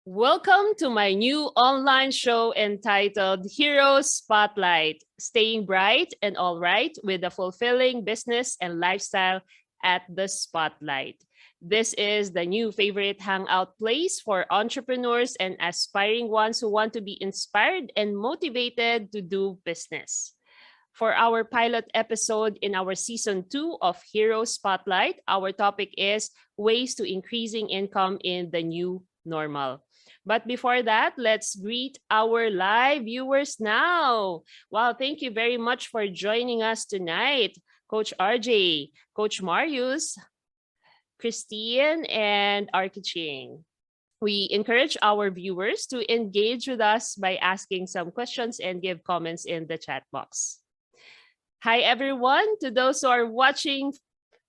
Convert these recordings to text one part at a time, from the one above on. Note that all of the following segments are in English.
Welcome to my new online show entitled Hero Spotlight, Staying Bright and All Right with a Fulfilling Business and Lifestyle at the Spotlight. This is the new favorite hangout place for entrepreneurs and aspiring ones who want to be inspired and motivated to do business. For our pilot episode in our season 2 of Hero Spotlight, our topic is ways to increasing income in the new normal. But before that, let's greet our live viewers now. Wow, thank you very much for joining us tonight. Coach RJ, Coach Marius, Christine, and Arkiching. We encourage our viewers to engage with us by asking some questions and give comments in the chat box. Hi, everyone. To those who are watching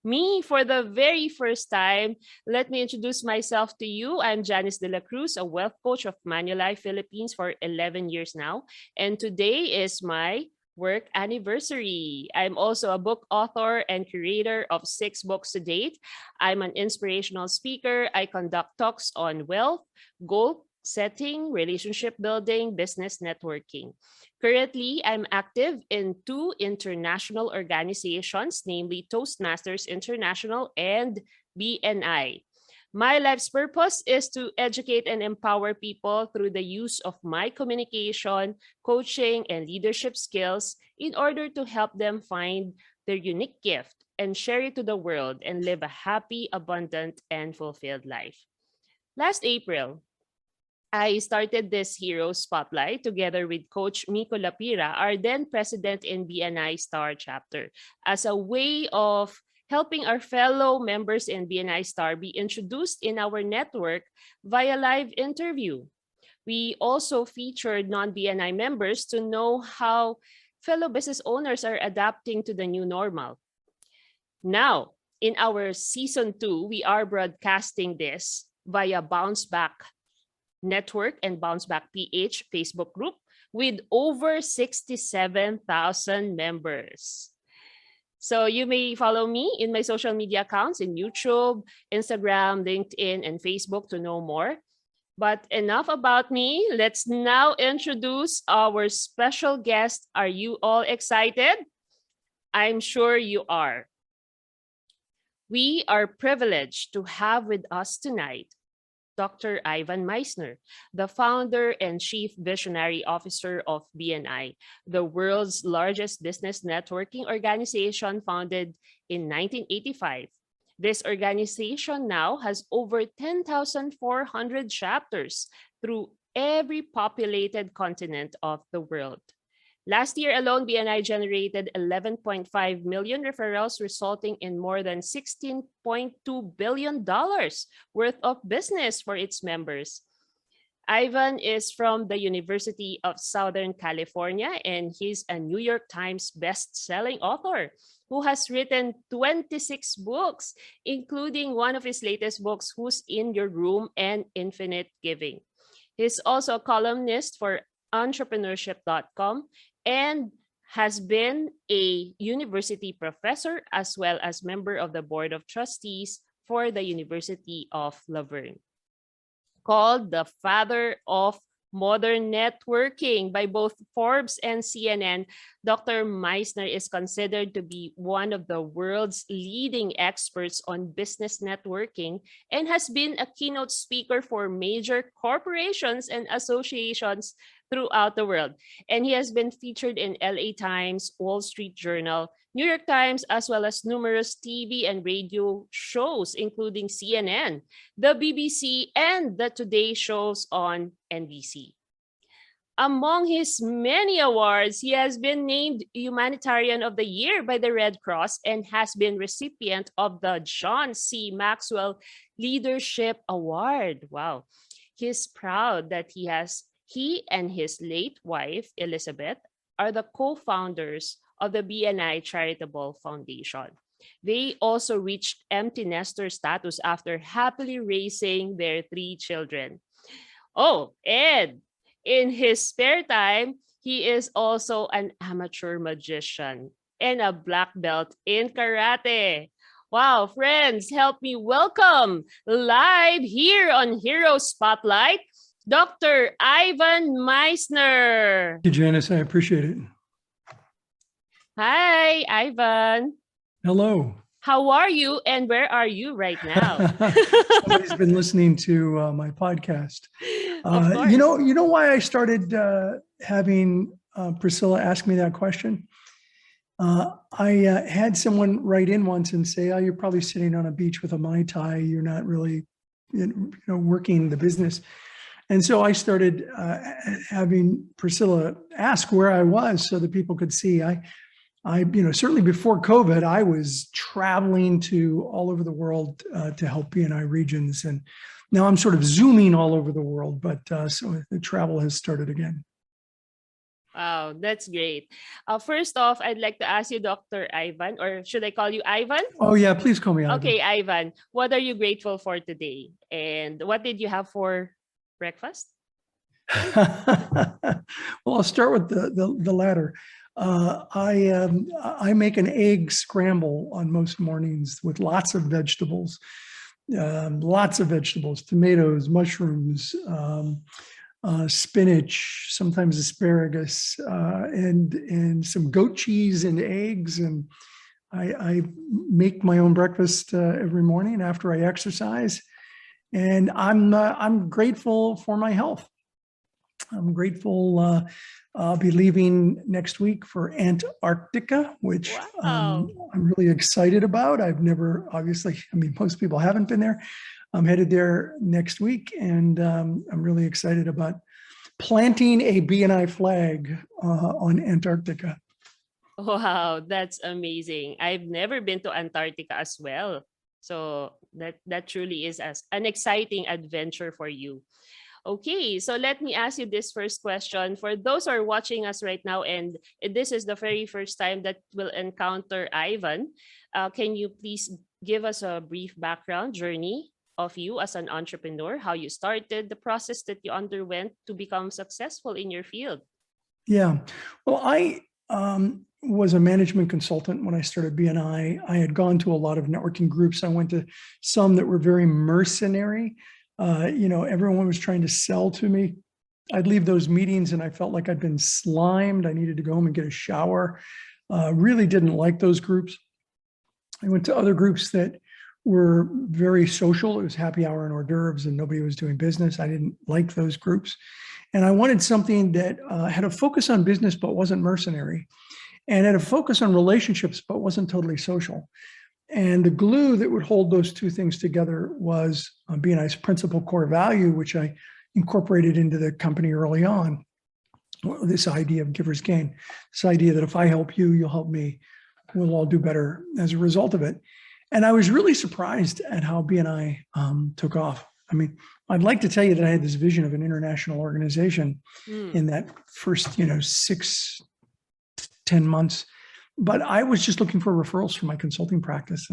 me for the very first time, let me introduce myself to you. I'm Janice De La Cruz, a wealth coach of Manulife Philippines for 11 years now. And today is my work anniversary. I'm also a book author and curator of 6 books to date. I'm an inspirational speaker. I conduct talks on wealth, goal setting, relationship building, business networking. Currently, I'm active in 2 international organizations, namely Toastmasters International and BNI. My life's purpose is to educate and empower people through the use of my communication, coaching, and leadership skills in order to help them find their unique gift and share it to the world and live a happy, abundant, and fulfilled life. Last April, I started this Hero Spotlight together with Coach Miko Lapira, our then president in BNI Star chapter, as a way of helping our fellow members in BNI Star be introduced in our network via live interview. We also featured non-BNI members to know how fellow business owners are adapting to the new normal. Now, in our season 2, we are broadcasting this via Bounce Back Network and Bounce Back PH Facebook group with over 67,000 members. So you may follow me in my social media accounts in YouTube, Instagram, LinkedIn, and Facebook to know more. But enough about me. Let's now introduce our special guest. Are you all excited? I'm sure you are. We are privileged to have with us tonight Dr. Ivan Misner, the founder and chief visionary officer of BNI, the world's largest business networking organization founded in 1985. This organization now has over 10,400 chapters through every populated continent of the world. Last year alone, BNI generated 11.5 million referrals, resulting in more than $16.2 billion worth of business for its members. Ivan is from the University of Southern California, and he's a New York Times best-selling author who has written 26 books, including one of his latest books, Who's in Your Room and Infinite Giving. He's also a columnist for entrepreneurship.com and has been a university professor as well as member of the board of trustees for the University of Laverne. Called the father of modern networking by both Forbes and CNN, Dr. Misner is considered to be one of the world's leading experts on business networking and has been a keynote speaker for major corporations and associations throughout the world. And he has been featured in LA Times, Wall Street Journal, New York Times, as well as numerous TV and radio shows, including CNN, the BBC, and the Today shows on NBC. Among his many awards, he has been named Humanitarian of the Year by the Red Cross and has been recipient of the John C. Maxwell Leadership Award. Wow. He's proud that he and his late wife, Elizabeth, are the co-founders of the BNI Charitable Foundation. They also reached empty nester status after happily raising their 3 children. Oh, and in his spare time, he is also an amateur magician and a black belt in karate. Wow, friends, help me welcome live here on Hero Spotlight, Dr. Ivan Misner. Thank you, Janice. I appreciate it. Hi, Ivan. Hello. How are you and where are you right now? Somebody's been listening to my podcast. Of You course. know why I started having Priscilla ask me that question? I had someone write in once and say, "Oh, you're probably sitting on a beach with a Mai Tai. You're not really, working the business." And so I started having Priscilla ask where I was so that people could see. Certainly before COVID, I was traveling to all over the world to help BNI regions. And now I'm sort of zooming all over the world, but so the travel has started again. Wow, that's great. First off, I'd like to ask you, Dr. Ivan, or should I call you Ivan? Oh yeah, please call me Ivan. Okay, Ivan, what are you grateful for today? And what did you have for breakfast? Well, I'll start with the latter. I make an egg scramble on most mornings with lots of vegetables, tomatoes, mushrooms, spinach, sometimes asparagus, and some goat cheese and eggs. And I make my own breakfast every morning after I exercise, and I'm grateful for my health. I'm grateful. I'll be leaving next week for Antarctica, which Wow. I'm really excited about. I've never, obviously, most people haven't been there. I'm headed there next week, and I'm really excited about planting a BNI flag on Antarctica. Wow, that's amazing. I've never been to Antarctica as well. So that truly is an exciting adventure for you. Okay, so let me ask you this first question. For those who are watching us right now, and this is the very first time that we'll encounter Ivan, can you please give us a brief background journey of you as an entrepreneur, how you started, the process that you underwent to become successful in your field? Yeah, well, I was a management consultant when I started BNI. I had gone to a lot of networking groups. I went to some that were very mercenary. Everyone was trying to sell to me. I'd leave those meetings and I felt like I'd been slimed. I needed to go home and get a shower. Really didn't like those groups. I went to other groups that were very social. It was happy hour and hors d'oeuvres and nobody was doing business. I didn't like those groups. And I wanted something that had a focus on business but wasn't mercenary, and had a focus on relationships but wasn't totally social. And the glue that would hold those two things together was BNI's principal core value, which I incorporated into the company early on. This idea of giver's gain, this idea that if I help you, you'll help me. We'll all do better as a result of it. And I was really surprised at how BNI took off. I'd like to tell you that I had this vision of an international organization in that first, 6 to 10 months. But I was just looking for referrals for my consulting practice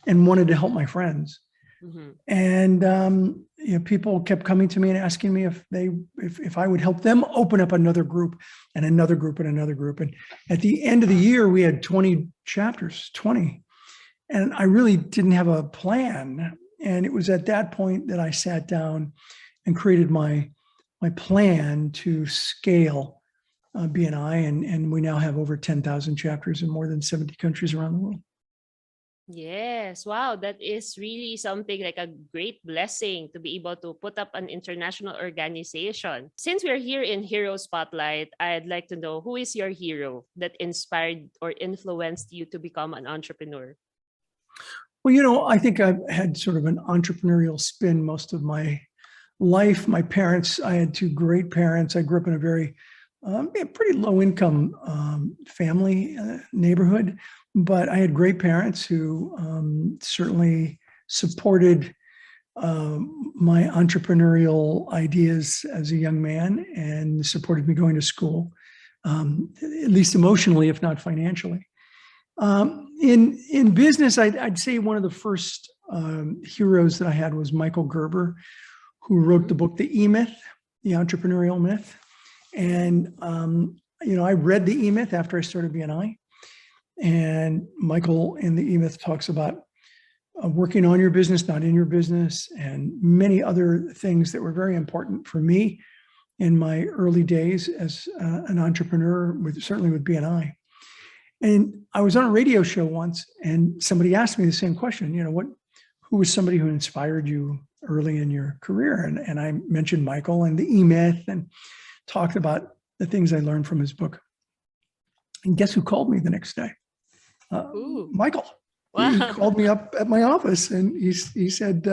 and wanted to help my friends. Mm-hmm. And people kept coming to me and asking me if I would help them open up another group and another group and another group. And at the end of the year, we had 20 chapters, 20. And I really didn't have a plan. And it was at that point that I sat down and created my plan to scale BNI, and we now have over 10,000 chapters in more than 70 countries around the world. Yes, wow, that is really something like a great blessing to be able to put up an international organization. Since we're here in Hero Spotlight, I'd like to know, who is your hero that inspired or influenced you to become an entrepreneur? Well, I think I've had sort of an entrepreneurial spin most of my life. My parents, I had two great parents. I grew up in a very pretty low income family neighborhood, but I had great parents who certainly supported my entrepreneurial ideas as a young man and supported me going to school, at least emotionally, if not financially. In business, I'd say one of the first heroes that I had was Michael Gerber, who wrote the book, The E-Myth, The Entrepreneurial Myth. And, I read the E-Myth after I started BNI, and Michael in the E-Myth talks about working on your business, not in your business, and many other things that were very important for me in my early days as an entrepreneur, certainly with BNI. And I was on a radio show once, and somebody asked me the same question, who was somebody who inspired you early in your career? And I mentioned Michael and the E-Myth and talked about the things I learned from his book. And guess who called me the next day? Michael. Wow. He called me up at my office, and he said,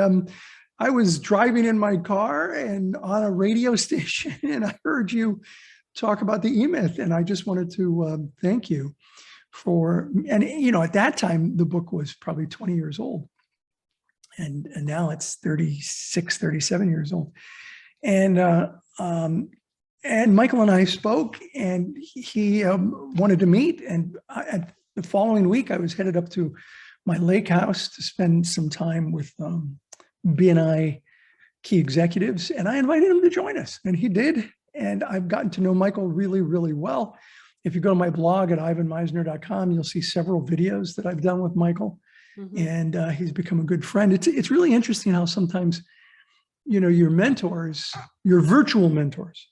I was driving in my car and on a radio station, and I heard you talk about the E-Myth, and I just wanted to thank you for, and at that time, the book was probably 20 years old. And now it's 36, 37 years old. And Michael and I spoke, and he wanted to meet. And at the following week, I was headed up to my lake house to spend some time with BNI key executives. And I invited him to join us, and he did. And I've gotten to know Michael really, really well. If you go to my blog at ivanmisner.com, you'll see several videos that I've done with Michael. And he's become a good friend. It's really interesting how sometimes, your mentors, your virtual mentors,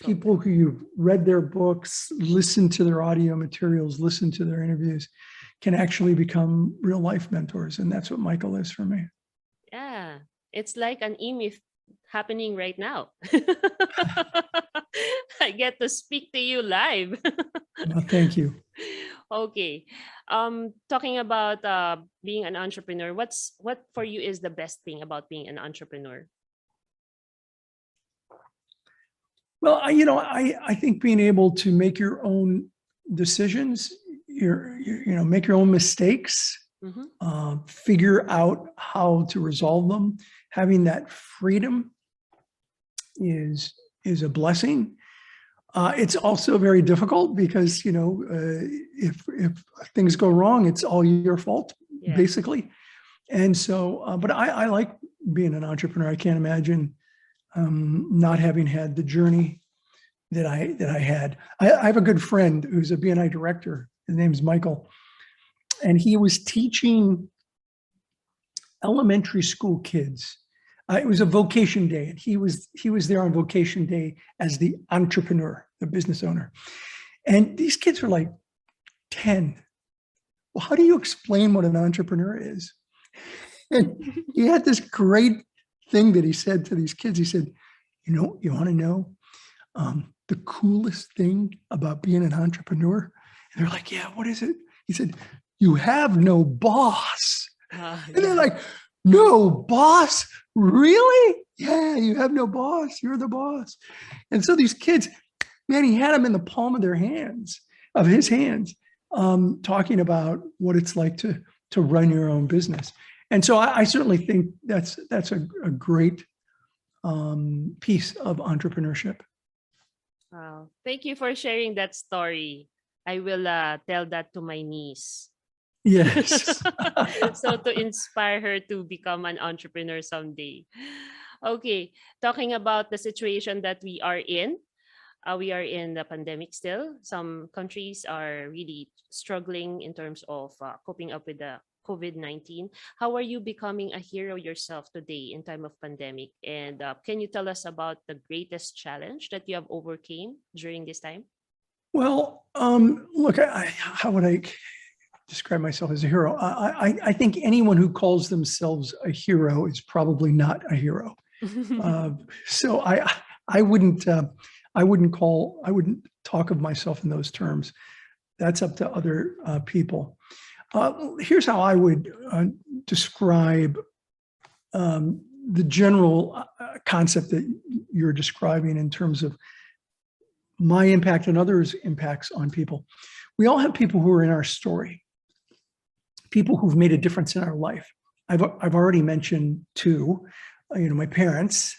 people who you've read their books, listened to their audio materials, listened to their interviews, can actually become real life mentors. And that's what Michael is for me. Yeah, it's like an E-Myth happening right now. I get to speak to you live. Well, thank you. Okay. Talking about being an entrepreneur, what for you is the best thing about being an entrepreneur? Well, I think being able to make your own decisions, make your own mistakes, figure out how to resolve them, having that freedom is a blessing. It's also very difficult because, if things go wrong, it's all your fault, basically. And so, but I like being an entrepreneur. I can't imagine not having had the journey that I had. I have a good friend who's a BNI director. His name's Michael, and he was teaching elementary school kids. It was a vocation day, and he was there on vocation day as the entrepreneur, the business owner. And these kids were like 10. Well, how do you explain what an entrepreneur is? And he had this great thing that he said to these kids. He said, you want to know the coolest thing about being an entrepreneur? And they're like, yeah, what is it? He said, you have no boss. And they're like, no boss? Really? Yeah, you have no boss. You're the boss. And so these kids, man, he had them in the palm of his hands, talking about what it's like to run your own business. And so I certainly think that's a great piece of entrepreneurship. Wow. Thank you for sharing that story. I will tell that to my niece. Yes. So to inspire her to become an entrepreneur someday. Okay, talking about the situation that we are in the pandemic still. Some countries are really struggling in terms of coping up with the COVID-19. How are you becoming a hero yourself today in time of pandemic? And can you tell us about the greatest challenge that you have overcame during this time? Well, look, how would I describe myself as a hero? I think anyone who calls themselves a hero is probably not a hero. So I wouldn't talk of myself in those terms. That's up to other people. Here's how I would describe the general concept that you're describing in terms of my impact and others' impacts on people. We all have people who are in our story, people who've made a difference in our life. I've already mentioned two, my parents,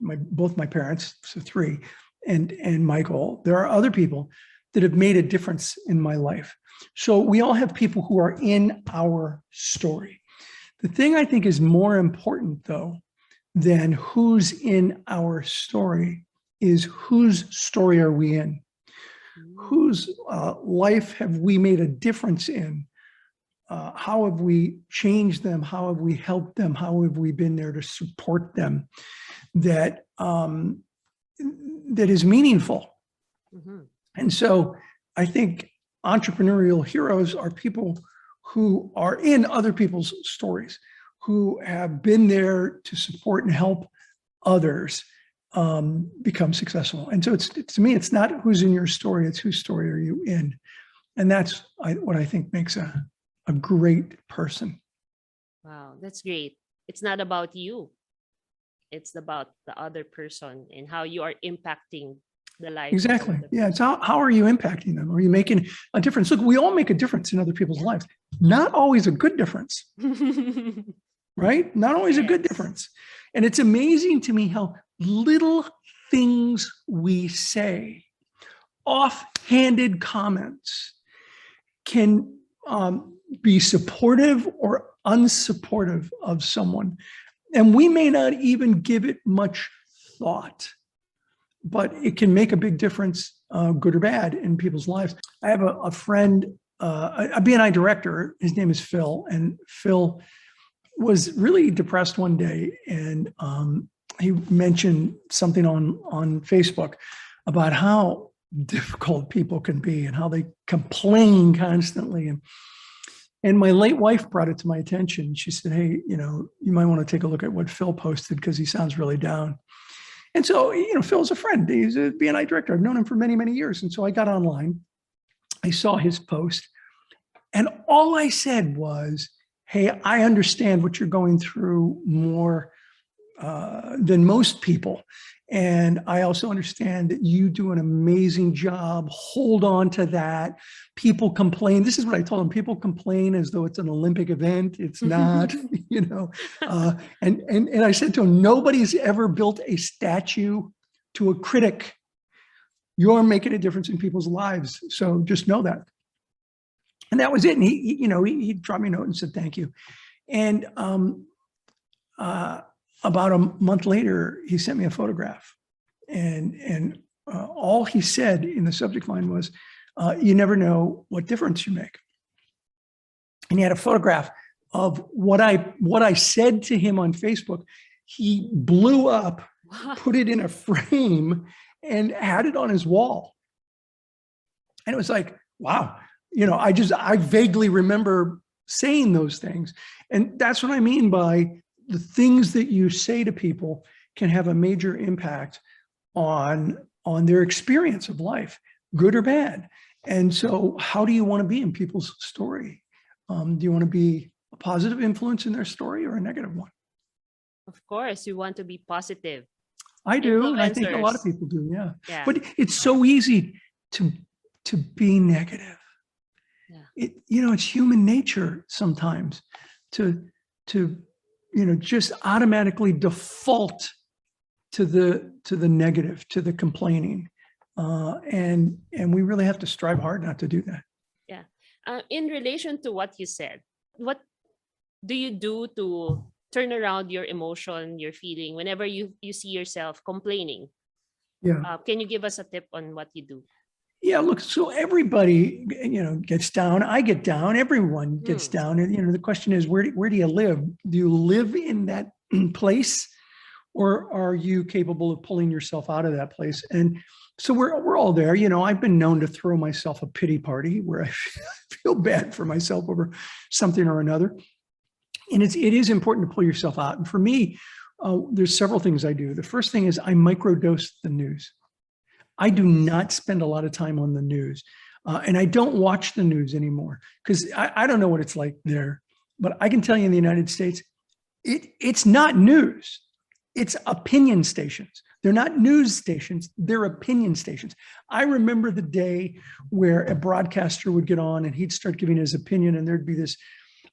both my parents, so three, and Michael. There are other people that have made a difference in my life. So we all have people who are in our story. The thing I think is more important, though, than who's in our story is whose story are we in? Whose life have we made a difference in how have we changed them? How have we helped them? How have we been there to support them? That that is meaningful. Mhm. And so I think entrepreneurial heroes are people who are in other people's stories, who have been there to support and help others become successful. And so it's, to me, it's not who's in your story, it's whose story are you in. And that's what I think makes a great person. Wow, that's great. It's not about you. It's about the other person and how you are impacting the life. Exactly. Yeah. It's how are you impacting them? Are you making a difference? Look, we all make a difference in other people's lives. Not always a good difference, right? Not always a good difference. And it's amazing to me how little things we say, offhanded comments, can be supportive or unsupportive of someone. And we may not even give it much thought, but it can make a big difference, good or bad, in people's lives. I have a friend, a BNI director, his name is Phil, and Phil was really depressed one day, and he mentioned something on Facebook about how difficult people can be and how they complain constantly. And my late wife brought it to my attention. She said, hey, you might want to take a look at what Phil posted because he sounds really down. And so, Phil's a friend. He's a BNI director. I've known him for many, many years. And so I got online. I saw his post. And all I said was, hey, I understand what you're going through more than most people. And I also understand that you do an amazing job. Hold on to that. People complain. This is what I told them. People complain as though it's an Olympic event. It's not, And I said to him, nobody's ever built a statue to a critic. You're making a difference in people's lives. So just know that. And that was it. And he dropped me a note and said, thank you. And about a month later, he sent me a photograph, and all he said in the subject line was, you never know what difference you make. And he had a photograph of what I said to him on Facebook. He blew up, put it in a frame, and had it on his wall. And it was like, wow, I vaguely remember saying those things. And that's what I mean by the things that you say to people can have a major impact on their experience of life, good or bad. And so how do you want to be in people's story? Do you want to be a positive influence in their story or a negative one? Of course, you want to be positive. I do. And I think a lot of people do. Yeah. But it's so easy to be negative. Yeah. It's human nature sometimes to just automatically default to the negative, to the complaining. And we really have to strive hard not to do that. Yeah. In relation to what you said, what do you do to turn around your emotion, your feeling, whenever you see yourself complaining? Yeah. Can you give us a tip on what you do? Yeah, look, so everybody, gets down. I get down. Everyone gets down. And, the question is, where do you live? Do you live in that place, or are you capable of pulling yourself out of that place? And so we're all there. I've been known to throw myself a pity party where I feel bad for myself over something or another. And it is important to pull yourself out. And for me, there's several things I do. The first thing is I microdose the news. I do not spend a lot of time on the news, and I don't watch the news anymore because I don't know what it's like there. But I can tell you in the United States, it's not news. It's opinion stations. They're not news stations. They're opinion stations. I remember the day where a broadcaster would get on and he'd start giving his opinion, and there'd be this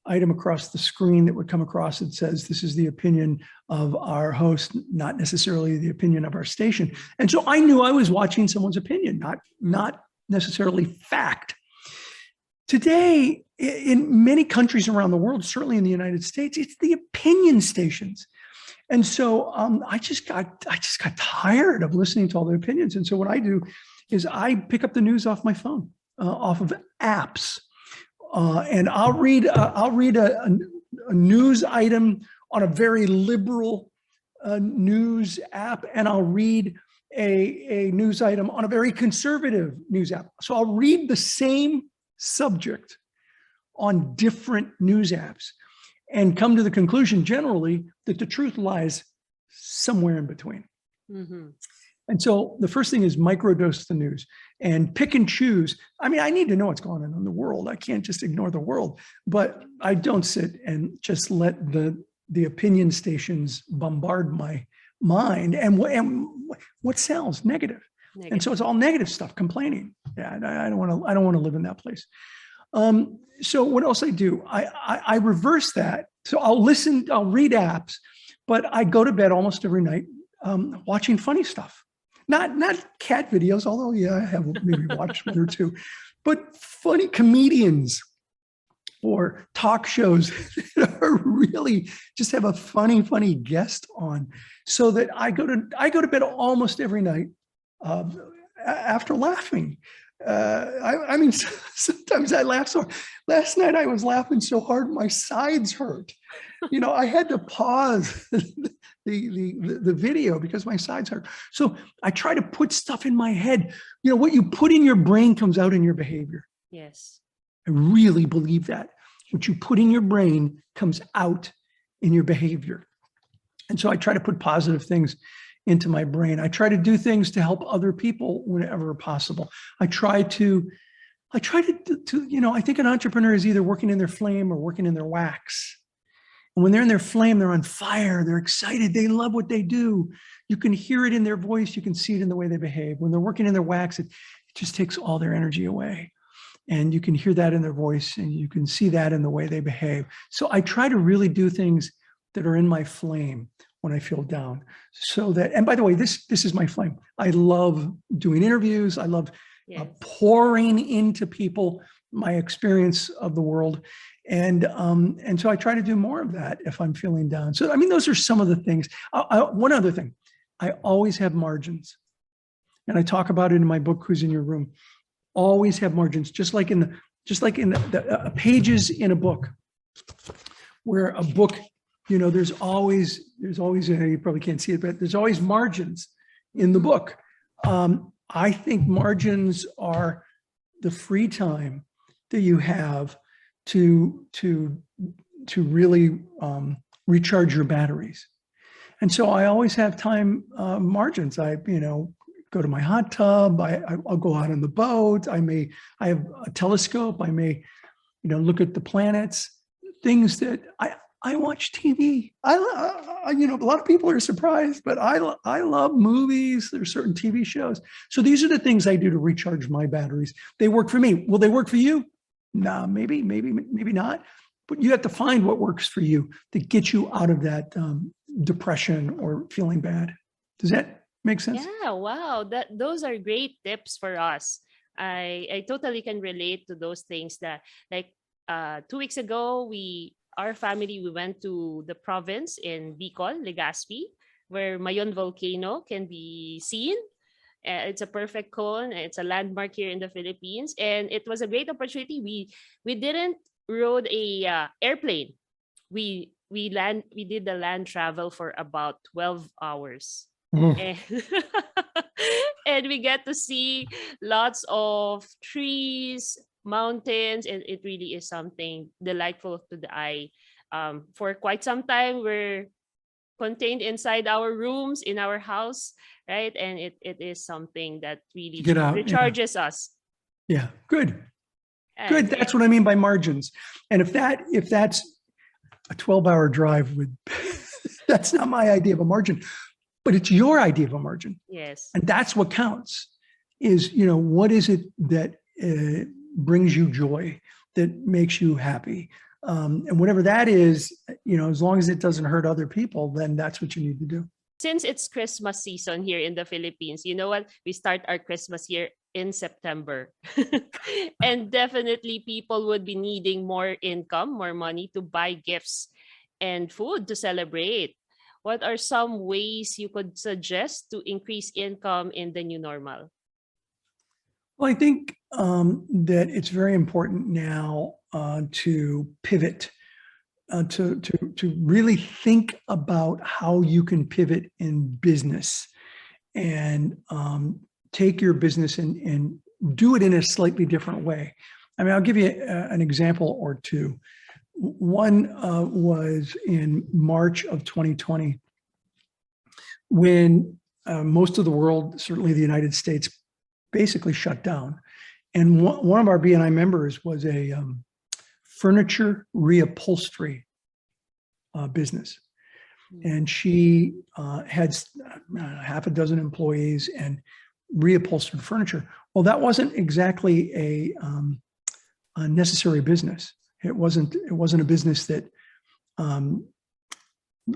item across the screen that would come across that says, this is the opinion of our host, not necessarily the opinion of our station. And so I knew I was watching someone's opinion, not necessarily fact. Today, in many countries around the world, certainly in the United States, it's the opinion stations. And so I just got tired of listening to all the opinions. And so what I do is I pick up the news off my phone, off of apps. and I'll read a news item on a very liberal news app, and I'll read a news item on a very conservative news app. So I'll read the same subject on different news apps and come to the conclusion generally that the truth lies somewhere in between. Mm-hmm. And so the first thing is microdose the news and pick and choose. I mean, I need to know what's going on in the world. I can't just ignore the world, but I don't sit and just let the opinion stations bombard my mind. And what sells? Negative. And so it's all negative stuff, complaining. Yeah, I don't want to live in that place. So what else I do? I reverse that. So I'll read apps, but I go to bed almost every night watching funny stuff. Not cat videos, although yeah, I have maybe watched one or two, but funny comedians or talk shows that are really just have a funny guest on, so that I go to bed almost every night after laughing. I mean, sometimes I laugh so. Last night I was laughing so hard my sides hurt. You know, I had to pause the video because my sides hurt. So I try to put stuff in my head. You know, what you put in your brain comes out in your behavior. Yes. I really believe that. What you put in your brain comes out in your behavior. And so I try to put positive things into my brain. I try to do things to help other people whenever possible. I try to, you know, I think an entrepreneur is either working in their flame or working in their wax. And when they're in their flame, they're on fire, they're excited, they love what they do. You can hear it in their voice, you can see it in the way they behave. When they're working in their wax, it just takes all their energy away. And you can hear that in their voice and you can see that in the way they behave. So I try to really do things that are in my flame when I feel down. So that, and by the way, this is my flame. I love doing interviews. I love pouring into people my experience of the world. And so I try to do more of that if I'm feeling down. So, I mean, those are some of the things. One other thing, I always have margins. And I talk about it in my book, Who's in Your Room. Always have margins, just like in the pages in a book, where a book, you know, there's always, you probably can't see it, but there's always margins in the book. I think margins are the free time that you have to really recharge your batteries. And so I always have time margins. I, you know, go to my hot tub. I'll go out on the boat. I have a telescope. I may, you know, look at the planets, things that I watch TV. You know, a lot of people are surprised, but I love movies. There's certain TV shows. So these are the things I do to recharge my batteries. They work for me. Will they work for you? Nah, maybe not. But you have to find what works for you to get you out of that depression or feeling bad. Does that make sense? Yeah, wow. Those are great tips for us. I totally can relate to those things. That, like, 2 weeks ago, our family, we went to the province in Bicol, Legazpi, where Mayon volcano can be seen. It's a perfect cone. It's a landmark here in the Philippines, and it was a great opportunity. We didn't rode a airplane. We did the land travel for about 12 hours. And, and we get to see lots of trees, mountains, and it really is something delightful to the eye. For quite some time, we're contained inside our rooms in our house, right? And it is something that really Get out, recharges us. Yeah, good. And Good. That's what I mean by margins. And if that's a 12-hour drive with, that's not my idea of a margin, but it's your idea of a margin. Yes. And that's what counts is, you know, what is it that brings you joy, that makes you happy? And whatever that is, you know, as long as it doesn't hurt other people, then that's what you need to do. Since it's Christmas season here in the Philippines, you know what? We start our Christmas here in September. And definitely people would be needing more income, more money to buy gifts and food to celebrate. What are some ways you could suggest to increase income in the new normal? Well, I think that it's very important now to pivot, to really think about how you can pivot in business and take your business and do it in a slightly different way. I mean, I'll give you an example or two. One was in March of 2020, when most of the world, certainly the United States, basically shut down. And one of our BNI members was a furniture reupholstery business. And she had half a dozen employees and reupholstered furniture. Well, that wasn't exactly a necessary business. It wasn't a business that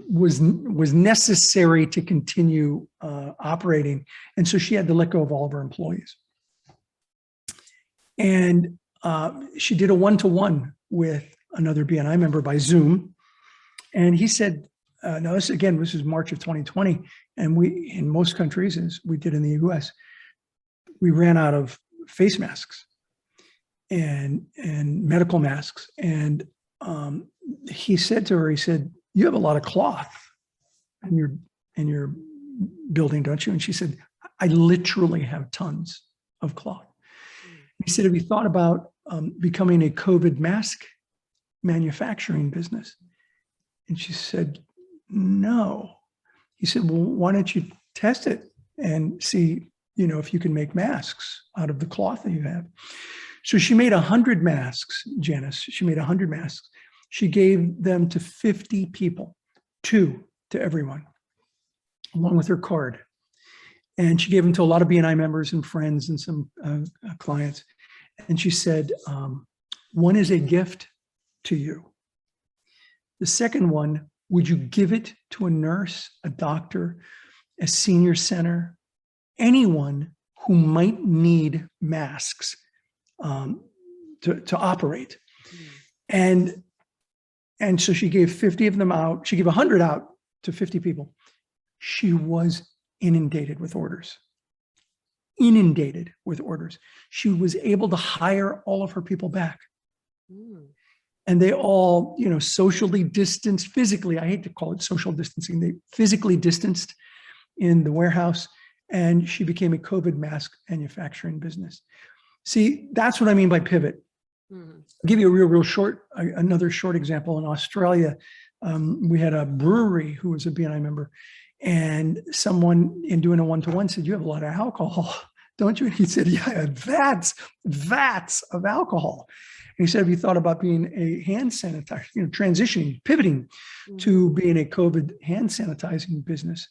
was necessary to continue operating. And so she had to let go of all of her employees. And she did a one-to-one with another BNI member by Zoom. And he said, now this is March of 2020. And we, in most countries, as we did in the US, we ran out of face masks and medical masks. And he said to her, he said, "You have a lot of cloth in your building, don't you?" And she said, "I literally have tons of cloth." He said, "Have you thought about becoming a COVID mask manufacturing business?" And she said, "No." He said, "Well, why don't you test it and see, if you can make masks out of the cloth that you have?" So she made 100 masks, Janice. She made 100 masks. She gave them to 50 people, 2 to everyone, along with her card. And she gave them to a lot of BNI members and friends and some clients. And she said, "One is a gift to you. The second one, would you give it to a nurse, a doctor, a senior center, anyone who might need masks to operate?" And so she gave 50 of them out. She gave 100 out to 50 people. She was inundated with orders. She was able to hire all of her people back. And they all, socially distanced physically. I hate to call it social distancing. They physically distanced in the warehouse, and she became a COVID mask manufacturing business. See, that's what I mean by pivot. I'll give you a real short, another short example. In Australia, we had a brewery who was a BNI member, and someone in doing a one-to-one said, "You have a lot of alcohol, don't you?" And he said, "Yeah, vats of alcohol." And he said, "Have you thought about being a hand sanitizer, transitioning, pivoting to being a COVID hand sanitizing business?"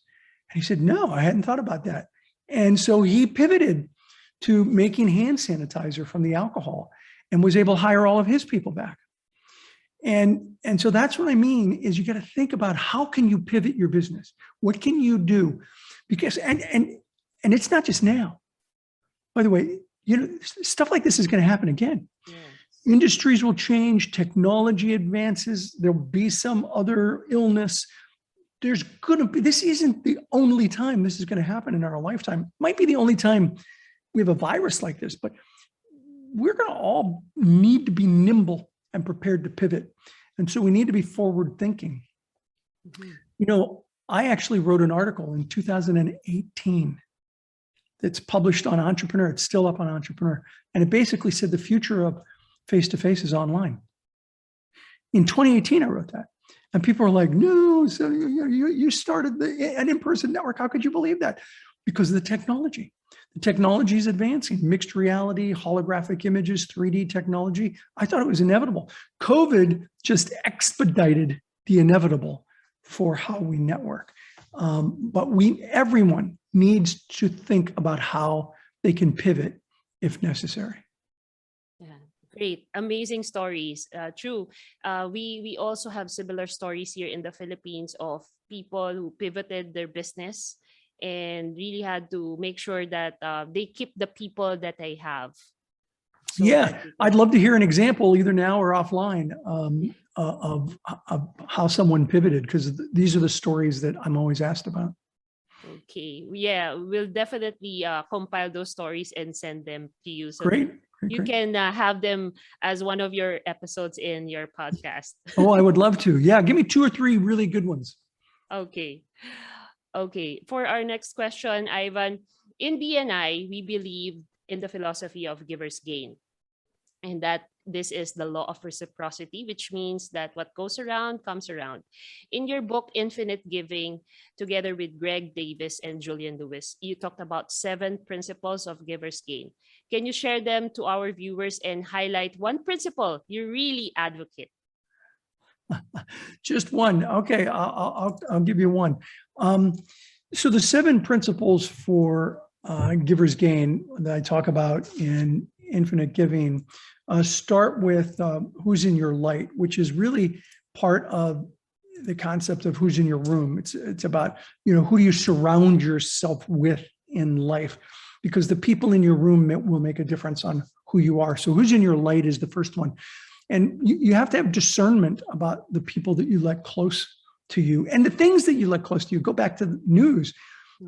And he said, "No, I hadn't thought about that." And so he pivoted to making hand sanitizer from the alcohol and was able to hire all of his people back. And so that's what I mean is you got to think about how can you pivot your business? What can you do? Because, and it's not just now. By the way, stuff like this is going to happen again. Yeah. Industries will change, technology advances, there'll be some other illness. This isn't the only time this is going to happen in our lifetime. Might be the only time we have a virus like this, but we're going to all need to be nimble and prepared to pivot. And so we need to be forward thinking. I actually wrote an article in 2018 that's published on Entrepreneur. It's still up on Entrepreneur. And it basically said the future of face-to-face is online. In 2018, I wrote that. And people were like, "No, so you started an in-person network. How could you believe that?" Because of the technology. The technology is advancing, mixed reality, holographic images, 3D technology. I thought it was inevitable. COVID just expedited the inevitable for how we network. But everyone needs to think about how they can pivot if necessary. Yeah, great. Amazing stories. True. We also have similar stories here in the Philippines of people who pivoted their business and really had to make sure that they keep the people that they have. So yeah, I'd love to hear an example either now or offline of how someone pivoted, because these are the stories that I'm always asked about. Okay. Yeah, we'll definitely compile those stories and send them to you so that Great, great, you great. can have them as one of your episodes in your podcast. Oh, I would love to. Yeah, give me 2 or 3 really good ones. Okay. Okay. For our next question, Ivan, in BNI, we believe in the philosophy of giver's gain, and that this is the law of reciprocity, which means that what goes around comes around. In your book, Infinite Giving, together with Greg Davis and Julian Lewis, you talked about 7 principles of giver's gain. Can you share them to our viewers and highlight one principle you really advocate? Just one. Okay, I'll give you one. So the 7 principles for giver's gain that I talk about in Infinite Giving start with who's in your light, which is really part of the concept of who's in your room. It's about, who do you surround yourself with in life, because the people in your room will make a difference on who you are. So who's in your light is the first one. And you have to have discernment about the people that you let close to you and the things that you let close to you. Go back to the news.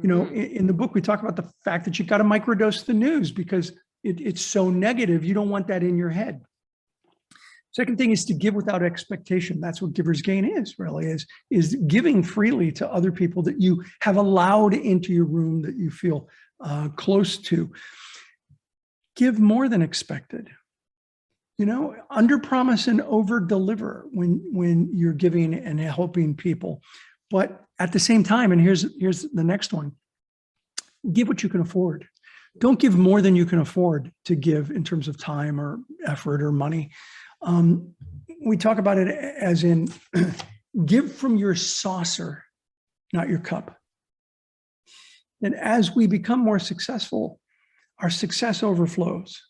In the book, we talk about the fact that you got to microdose the news because it's so negative. You don't want that in your head. Second thing is to give without expectation. That's what giver's gain is, really, is giving freely to other people that you have allowed into your room, that you feel close to. Give more than expected. Under promise and over deliver when you're giving and helping people. But at the same time, and here's the next one, give what you can afford. Don't give more than you can afford to give in terms of time or effort or money. We talk about it as in give from your saucer, not your cup. And as we become more successful, our success overflows.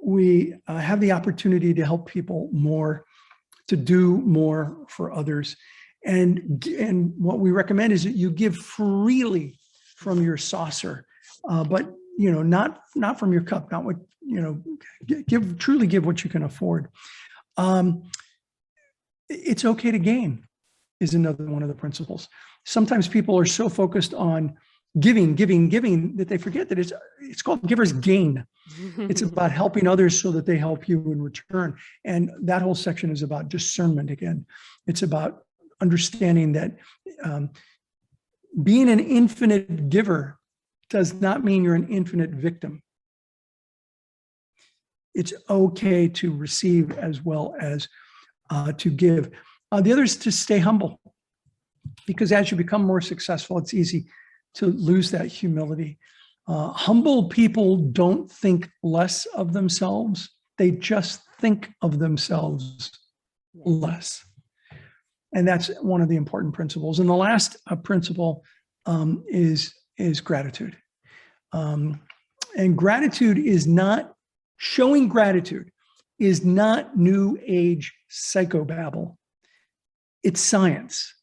We have the opportunity to help people more, to do more for others. And what we recommend is that you give freely from your saucer, but not from your cup, not what, truly give what you can afford. It's okay to gain is another one of the principles. Sometimes people are so focused on giving that they forget that it's called giver's gain. It's about helping others so that they help you in return. And that whole section is about discernment again. It's about understanding that being an infinite giver does not mean you're an infinite victim. It's okay to receive as well as to give. The other is to stay humble, because as you become more successful, it's easy to lose that humility. Humble people don't think less of themselves. They just think of themselves less. And that's one of the important principles. And the last principle is gratitude. And gratitude is not, showing gratitude is not new age psychobabble. It's science.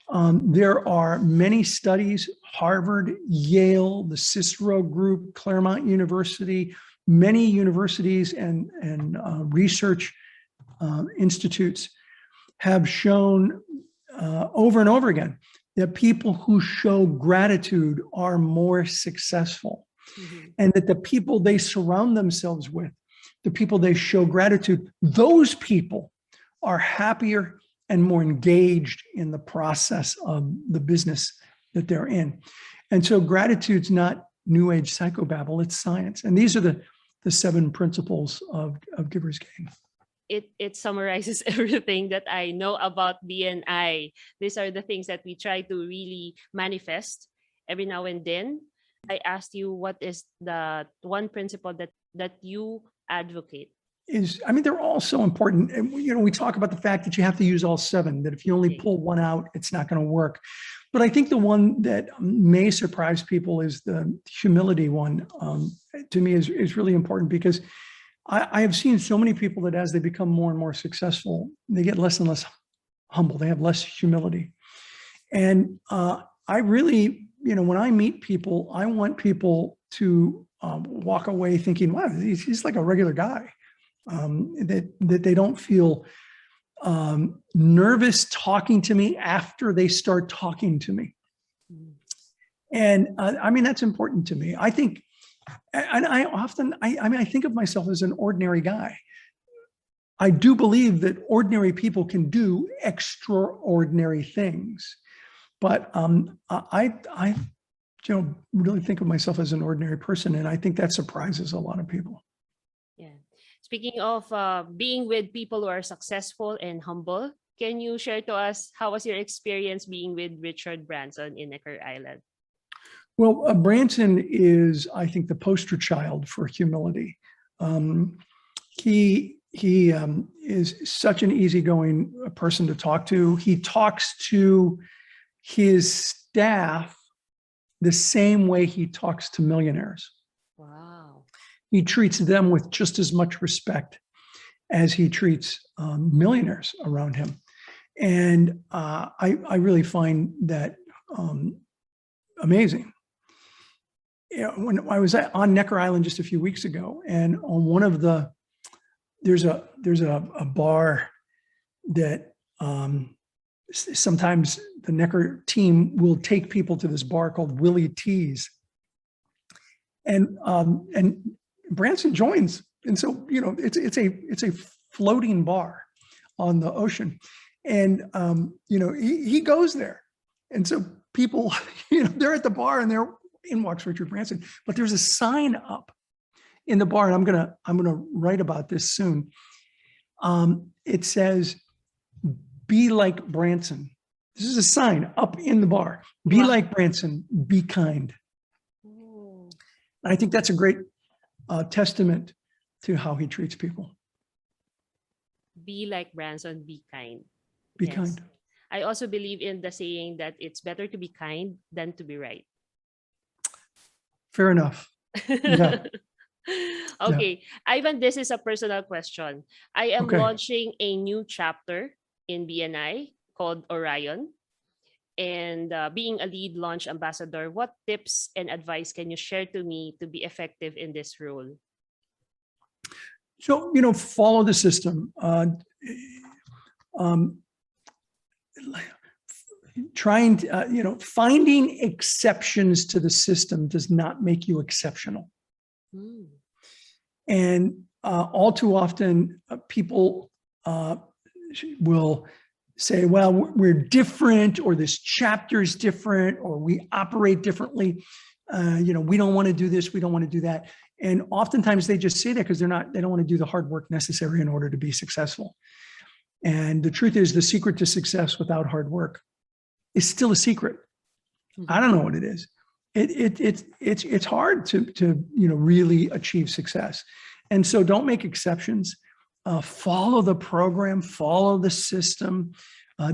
There are many studies, Harvard, Yale, the Cicero Group, Claremont University, many universities and research institutes have shown over and over again that people who show gratitude are more successful. Mm-hmm. And that the people they surround themselves with, the people they show gratitude, those people are happier and more engaged in the process of the business that they're in. And so gratitude's not new age psychobabble, it's science. And these are the 7 principles of giver's gain. It summarizes everything that I know about BNI. These are the things that we try to really manifest every now and then. I asked you, what is the one principle that you advocate? They're all so important. And, we talk about the fact that you have to use all 7, that if you only pull one out, it's not going to work. But I think the one that may surprise people is the humility one. To me is really important, because I have seen so many people that as they become more and more successful, they get less and less humble. They have less humility. And I really, when I meet people, I want people to walk away thinking, wow, he's like a regular guy. That they don't feel nervous talking to me after they start talking to me. And I mean, that's important to me. I think, and I often, I mean, I think of myself as an ordinary guy. I do believe that ordinary people can do extraordinary things, but I really think of myself as an ordinary person, and I think that surprises a lot of people. Yeah. Speaking of being with people who are successful and humble, can you share to us how was your experience being with Richard Branson in Necker Island? Well, Branson is, I think, the poster child for humility. He is such an easygoing person to talk to. He talks to his staff the same way he talks to millionaires. Wow. He treats them with just as much respect as he treats millionaires around him. And I really find that amazing. You know, when I was on Necker Island just a few weeks ago, and on one of the, there's a bar that sometimes the Necker team will take people to this bar called Willie T's, and Branson joins, and so it's a floating bar on the ocean, and he goes there, and so people they're at the bar and in walks Richard Branson, but there's a sign up in the bar, and I'm gonna write about this soon. It says, "Be like Branson." This is a sign up in the bar. Be like Branson. Be kind. Ooh. I think that's a great testament to how he treats people. Be like Branson, be kind. Be kind. I also believe in the saying that it's better to be kind than to be right. Fair enough. Yeah. Okay, Ivan, this is a personal question. I am launching a new chapter in BNI called Orion. And being a lead launch ambassador, what tips and advice can you share to me to be effective in this role? So, follow the system. Trying to, finding exceptions to the system does not make you exceptional. And all too often, people will say, well, we're different, or this chapter is different, or we operate differently. We don't want to do this, we don't want to do that. And oftentimes they just say that because they don't want to do the hard work necessary in order to be successful. And the truth is, the secret to success without hard work is still a secret. I don't know what it is. It's hard to really achieve success. And so don't make exceptions. Follow the program, follow the system.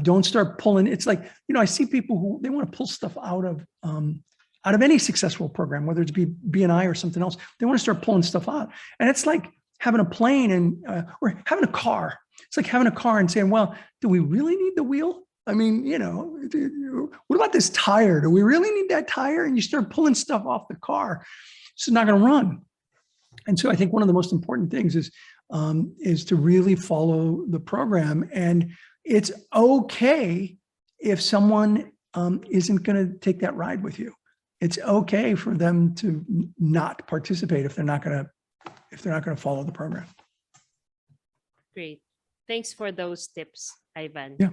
Don't start pulling. It's like, I see people who they want to pull stuff out of any successful program, whether it's BNI or something else. They want to start pulling stuff out. And it's like having a plane or having a car. It's like having a car and saying, well, do we really need the wheel? I mean, what about this tire? Do we really need that tire? And you start pulling stuff off the car. It's not going to run. And so I think one of the most important things is to really follow the program. And it's okay if someone isn't going to take that ride with you. It's okay for them to not participate if they're not going to follow the program. Great. Thanks for those tips, Ivan. Yeah.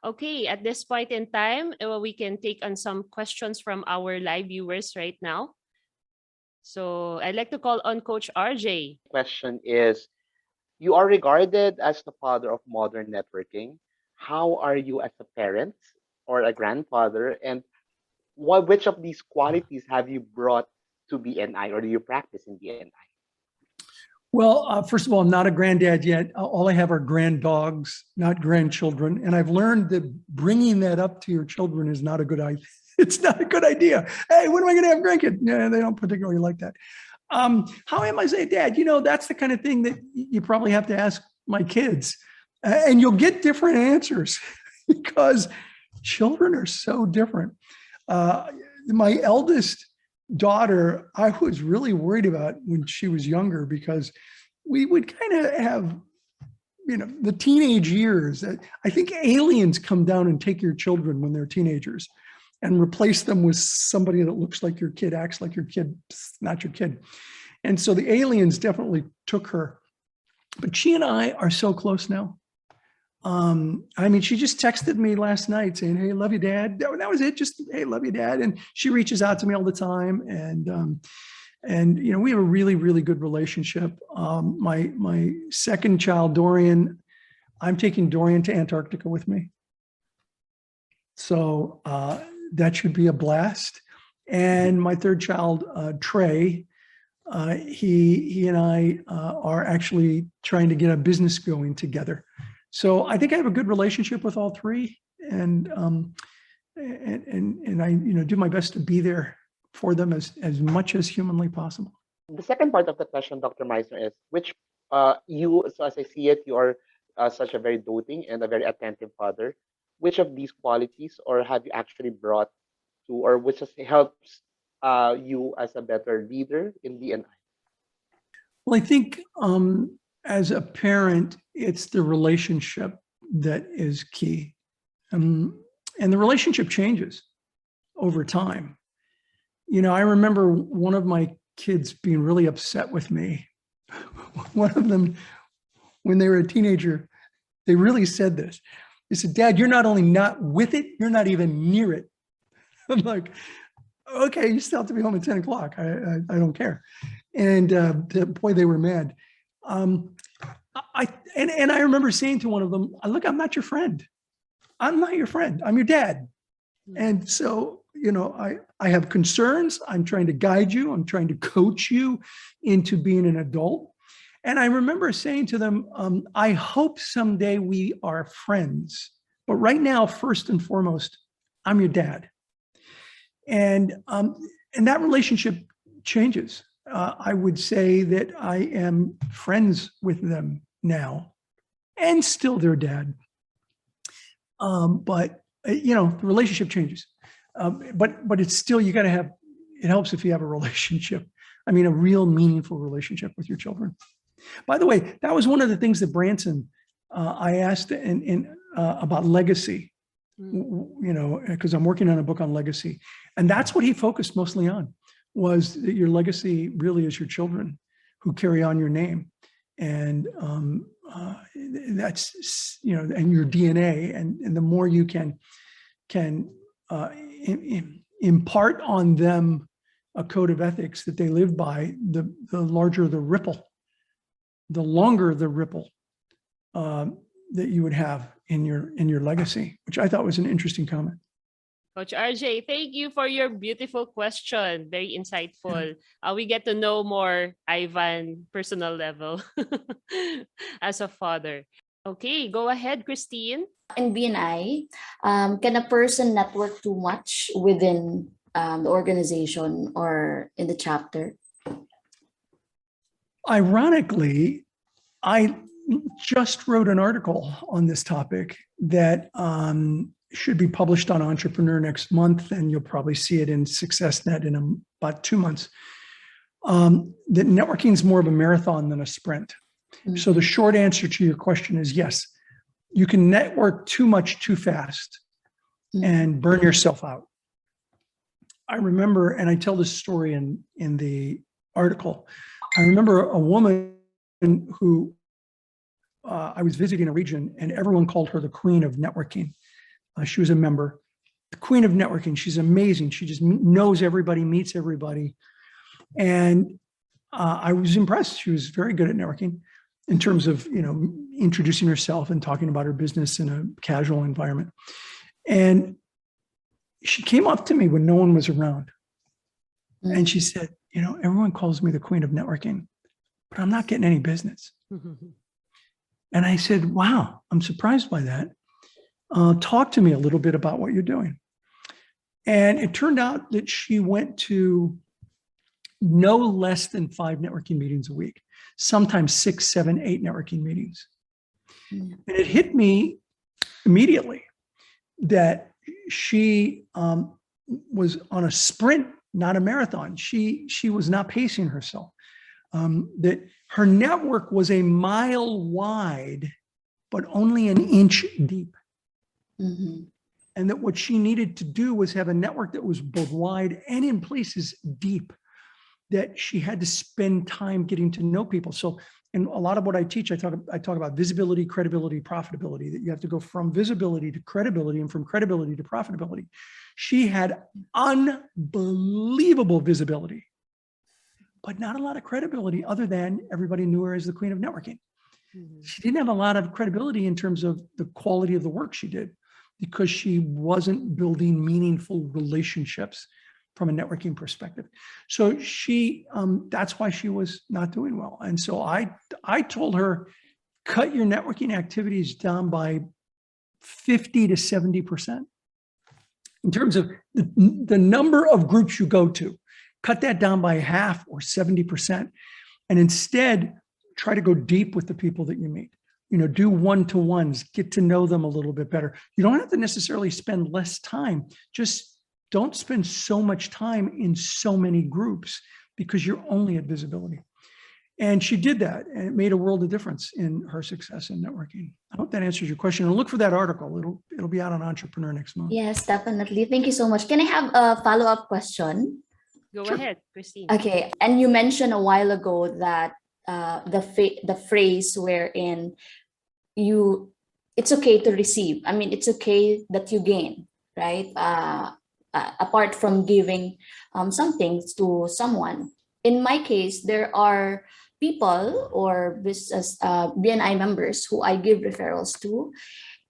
Okay, at this point in time, we can take on some questions from our live viewers right now. So I'd like to call on Coach RJ. Question is, you are regarded as the father of modern networking. How are you as a parent or a grandfather? And which of these qualities have you brought to BNI, or do you practice in BNI? Well, first of all, I'm not a granddad yet. All I have are granddogs, not grandchildren. And I've learned that bringing that up to your children is not a good idea. It's not a good idea. Hey, when am I going to have grandkids? Yeah, they don't particularly like that. How am I saying, Dad? That's the kind of thing that you probably have to ask my kids. And you'll get different answers because children are so different. My eldest daughter, I was really worried about when she was younger, because we would kind of have, the teenage years. I think aliens come down and take your children when they're teenagers. and replace them with somebody that looks like your kid, acts like your kid, not your kid. And so the aliens definitely took her. But she and I are so close now. I mean, she just texted me last night saying, "Hey, love you, Dad." That was it. Just, "Hey, love you, Dad." And she reaches out to me all the time. And you know, we have a really, really good relationship. My second child, Dorian, I'm taking Dorian to Antarctica with me. So that should be a blast. And my third child, Trey, he and I are actually trying to get a business going together. So I think I have a good relationship with all three, and I, you know, do my best to be there for them as much as humanly possible. The second part of the question, Dr. Meisner, is which you, so as I see it, you are such a very doting and a very attentive father. Which of these qualities, or have you actually brought to, or which has helps you as a better leader in BNI? Well, I think as a parent, it's the relationship that is key. And the relationship changes over time. You know, I remember one of my kids being really upset with me. One of them, when they were a teenager, they really said this. They said, "Dad, you're not only not with it, you're not even near it." I'm like, "Okay, you still have to be home at 10 o'clock. I don't care." And boy, they were mad. I remember saying to one of them, "Look, I'm not your friend. I'm not your friend. I'm your dad." And so, you know, I have concerns. I'm trying to guide you. I'm trying to coach you into being an adult. And I remember saying to them, I hope someday we are friends. But right now, first and foremost, I'm your dad. And that relationship changes. I would say that I am friends with them now and still their dad. But you know, the relationship changes. But it's still, you got to have, it helps if you have a relationship. I mean, a real meaningful relationship with your children. By the way, that was one of the things that Branson, I asked about legacy, you know, because I'm working on a book on legacy. And that's what he focused mostly on, was that your legacy really is your children who carry on your name. And that's, you know, and your DNA. And the more you can impart on them a code of ethics that they live by, the larger the ripple, the longer the ripple that you would have in your legacy, which I thought was an interesting comment. Coach RJ, thank you for your beautiful question. Very insightful. We get to know more Ivan personal level as a father. Okay, go ahead, Christine. In BNI, can a person network too much within the organization or in the chapter? Ironically, I just wrote an article on this topic that should be published on Entrepreneur next month, and you'll probably see it in SuccessNet in about 2 months. That networking is more of a marathon than a sprint. Mm-hmm. So the short answer to your question is yes, you can network too much too fast and burn yourself out. I remember, and I tell this story in the article, I remember a woman who I was visiting a region, and everyone called her the queen of networking. She was a member, the queen of networking. She's amazing. She just knows everybody, meets everybody. And I was impressed. She was very good at networking in terms of, you know, introducing herself and talking about her business in a casual environment. And she came up to me when no one was around. And she said, "You know, everyone calls me the queen of networking, but I'm not getting any business." And I said, "Wow, I'm surprised by that. Talk to me a little bit about what you're doing." And it turned out that she went to no less than 5 networking meetings a week, sometimes 6, 7, 8 networking meetings. And it hit me immediately that she was on a sprint, not a marathon. She was not pacing herself. That her network was a mile wide, but only an inch deep. Mm-hmm. and that what she needed to do was have a network that was both wide and in places deep, that she had to spend time getting to know people. So in a lot of what I teach, I talk about visibility, credibility, profitability, that you have to go from visibility to credibility and from credibility to profitability. She had unbelievable visibility, but not a lot of credibility other than everybody knew her as the queen of networking. She didn't have a lot of credibility in terms of the quality of the work she did, because she wasn't building meaningful relationships from a networking perspective. So she, that's why she was not doing well. And so I told her, cut your networking activities down by 50 to 70%. In terms of the number of groups you go to, cut that down by half or 70%. And instead, try to go deep with the people that you meet. You know, do one-to-ones, get to know them a little bit better. You don't have to necessarily spend less time. Just don't spend so much time in so many groups, because you're only at visibility. And she did that, and it made a world of difference in her success in networking. I hope that answers your question. And look for that article. It'll be out on Entrepreneur next month. Yes, definitely. Thank you so much. Can I have a follow-up question? Go Sure. ahead, Christine. Okay. And you mentioned a while ago that the phrase wherein it's okay to receive. I mean, it's okay that you gain, right? Apart from giving some things to someone. In my case, there are people or business BNI members who I give referrals to,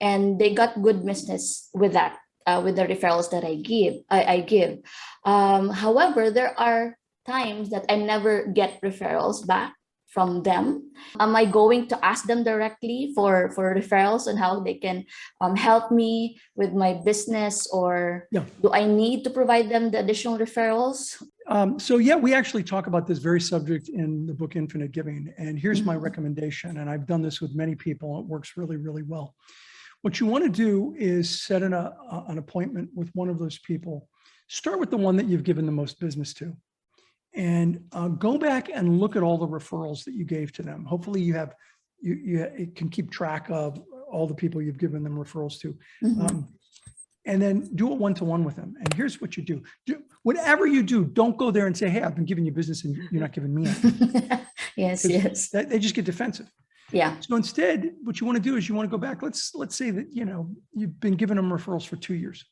and they got good business with that, with the referrals that I give. However, there are times that I never get referrals back from them. Am I going to ask them directly for referrals on how they can help me with my business, or do I need to provide them the additional referrals? So yeah, we actually talk about this very subject in the book Infinite Giving. And here's my recommendation. And I've done this with many people. It works really, really well. What you want to do is set an appointment with one of those people. Start with the one that you've given the most business to. And go back and look at all the referrals that you gave to them. Hopefully you can keep track of all the people you've given them referrals to. And then do it one-to-one with them. And here's what you do. Whatever you do, don't go there and say, hey, I've been giving you business and you're not giving me anything. Yes. They just get defensive. Yeah. So instead, what you want to do is you want to go back. Let's say that, you've been giving them referrals for 2 years.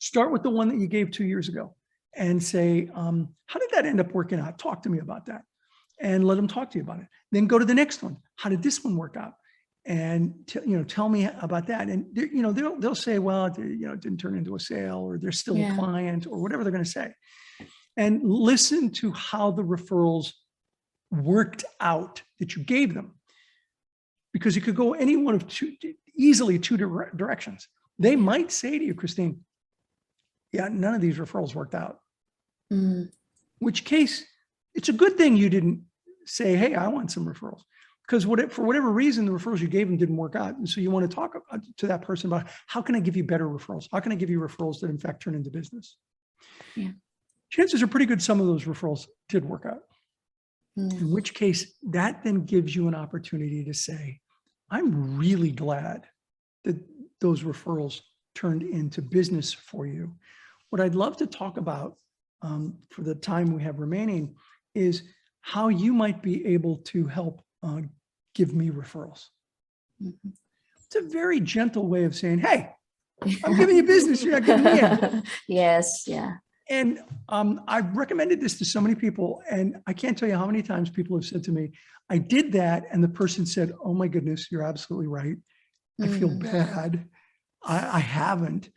Start with the one that you gave 2 years ago and say, how did that end up working out? Talk to me about that, and let them talk to you about it. Then go to the next one. How did this one work out? And tell me about that. And they'll say, well, it didn't turn into a sale, or they're still a client, or whatever they're going to say. And listen to how the referrals worked out that you gave them, because it could go any one of easily two directions. They might say to you, Christine, yeah, none of these referrals worked out. Which case, it's a good thing you didn't say, hey, I want some referrals. Because for whatever reason, the referrals you gave them didn't work out. And so you want to talk to that person about, how can I give you better referrals? How can I give you referrals that in fact turn into business? Yeah. Chances are pretty good some of those referrals did work out. In which case, that then gives you an opportunity to say, I'm really glad that those referrals turned into business for you. What I'd love to talk about for the time we have remaining is how you might be able to help give me referrals. It's a very gentle way of saying, hey, I'm giving you business, you're not giving me anything. Yes, yeah. And I've recommended this to so many people, and I can't tell you how many times people have said to me, I did that, and the person said, oh my goodness, you're absolutely right. I feel bad. I haven't.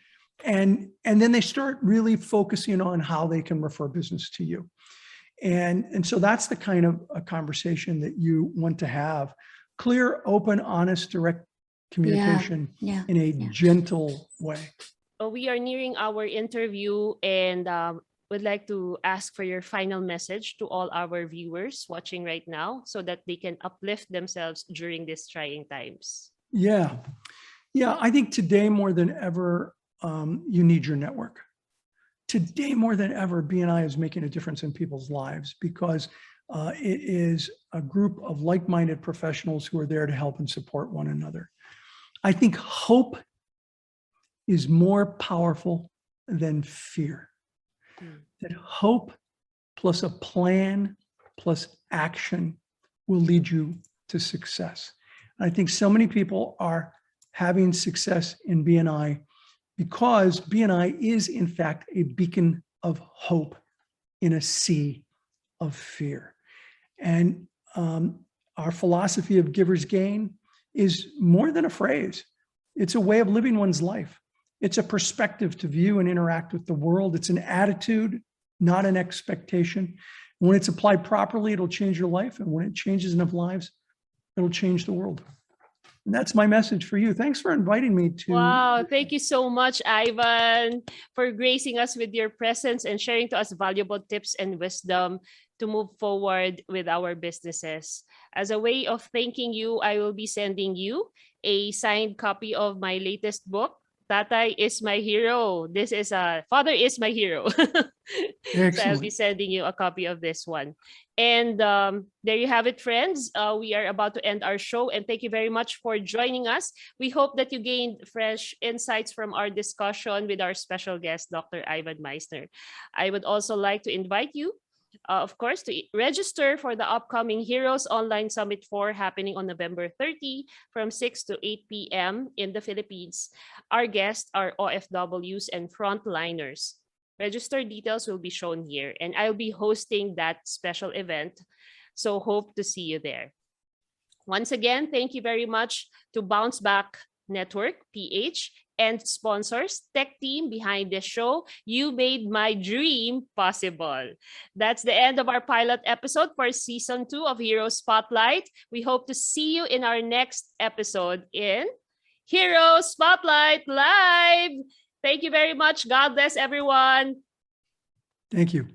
And then they start really focusing on how they can refer business to you. And so that's the kind of a conversation that you want to have. Clear, open, honest, direct communication in a gentle way. We are nearing our interview, and would like to ask for your final message to all our viewers watching right now, so that they can uplift themselves during these trying times. Yeah, I think today more than ever, you need your network. Today more than ever, BNI is making a difference in people's lives, because it is a group of like-minded professionals who are there to help and support one another. I think hope is more powerful than fear. That hope plus a plan plus action will lead you to success. I think so many people are having success in BNI because BNI is in fact a beacon of hope in a sea of fear. And our philosophy of giver's gain is more than a phrase. It's a way of living one's life. It's a perspective to view and interact with the world. It's an attitude, not an expectation. When it's applied properly, it'll change your life. And when it changes enough lives, it'll change the world. And that's my message for you. Thanks for inviting me to. Wow, thank you so much, Ivan, for gracing us with your presence and sharing to us valuable tips and wisdom to move forward with our businesses. As a way of thanking you, I will be sending you a signed copy of my latest book, Tatay is My Hero. This is Father is My Hero. So I'll be sending you a copy of this one. And there you have it, friends. We are about to end our show. And thank you very much for joining us. We hope that you gained fresh insights from our discussion with our special guest, Dr. Ivan Misner. I would also like to invite you, of course, to register for the upcoming Heroes Online Summit 4 happening on November 30 from 6 to 8 p.m. in the Philippines. Our guests are OFWs and frontliners. Register details will be shown here, and I'll be hosting that special event. So hope to see you there. Once again, thank you very much to Bounce Back Network, PH, and sponsors, tech team behind this show. You made my dream possible. That's the end of our pilot episode for season 2 of Hero Spotlight. We hope to see you in our next episode in Hero Spotlight Live. Thank you very much. God bless everyone. Thank you.